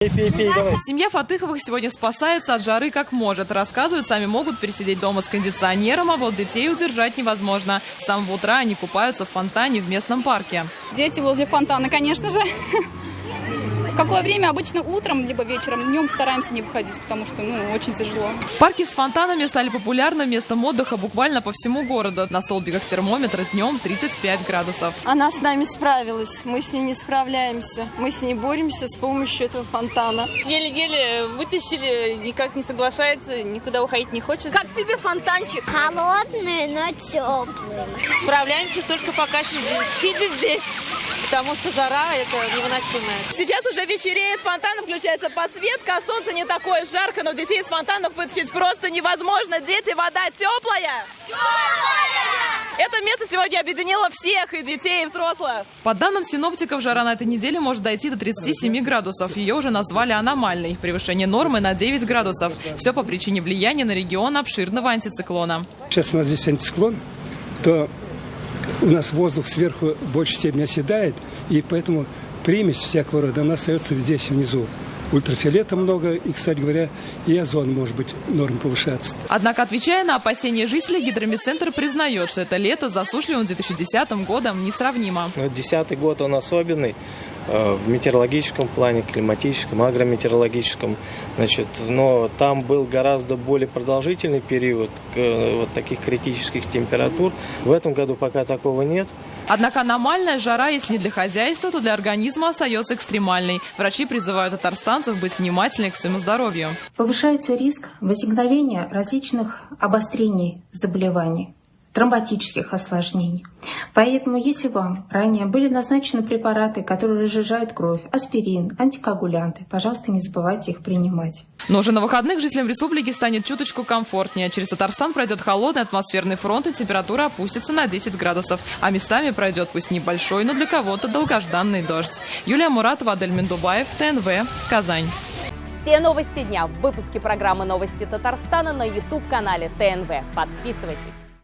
Пей, давай. Семья Фатыховых сегодня спасается от жары как может. Рассказывают, сами могут пересидеть дома с кондиционером, а вот детей удержать невозможно. С самого утра они купаются в фонтане в местном парке. Дети возле фонтана, конечно же. В какое время? Обычно утром, либо вечером. Днем стараемся не выходить, потому что, очень тяжело. Парки с фонтанами стали популярным местом отдыха буквально по всему городу. На столбиках термометра днем 35 градусов. Она с нами справилась, мы с ней не справляемся. Мы с ней боремся с помощью этого фонтана. Еле-еле вытащили, никак не соглашается, никуда уходить не хочет. Как тебе фонтанчик? Холодный, но теплый. Справляемся только пока сидя здесь. Потому что жара – это невыносимая. Сейчас уже вечереет, фонтаном включается подсветка, а солнце не такое жарко, но детей из фонтанов вытащить просто невозможно. Дети, вода теплая! Это место сегодня объединило всех, и детей, и взрослых. По данным синоптиков, жара на этой неделе может дойти до 37 градусов. Ее уже назвали аномальной. Превышение нормы на 9 градусов. Все по причине влияния на регион обширного антициклона. Сейчас у нас здесь антициклон, то у нас воздух сверху в большей степени оседает, и поэтому примесь всякого рода, она остается здесь внизу. Ультрафиолета много, и, кстати говоря, и озон может быть норм повышаться. Однако, отвечая на опасения жителей, Гидромедцентр признает, что это лето с засушливым 2010 годом несравнимо. 2010 год он особенный в метеорологическом плане, климатическом, агрометеорологическом. Но там был гораздо более продолжительный период вот таких критических температур. В этом году пока такого нет. Однако аномальная жара, если не для хозяйства, то для организма остается экстремальной. Врачи призывают татарстанцев быть внимательны к своему здоровью. Повышается риск возникновения различных обострений заболеваний, тромботических осложнений. Поэтому, если вам ранее были назначены препараты, которые разжижают кровь, аспирин, антикоагулянты, пожалуйста, не забывайте их принимать. Но уже на выходных жителям республики станет чуточку комфортнее. Через Татарстан пройдет холодный атмосферный фронт, и температура опустится на 10 градусов. А местами пройдет пусть небольшой, но для кого-то долгожданный дождь. Юлия Муратова, Адель Мендубаев, ТНВ, Казань. Все новости дня в выпуске программы «Новости Татарстана» на YouTube-канале ТНВ. Подписывайтесь.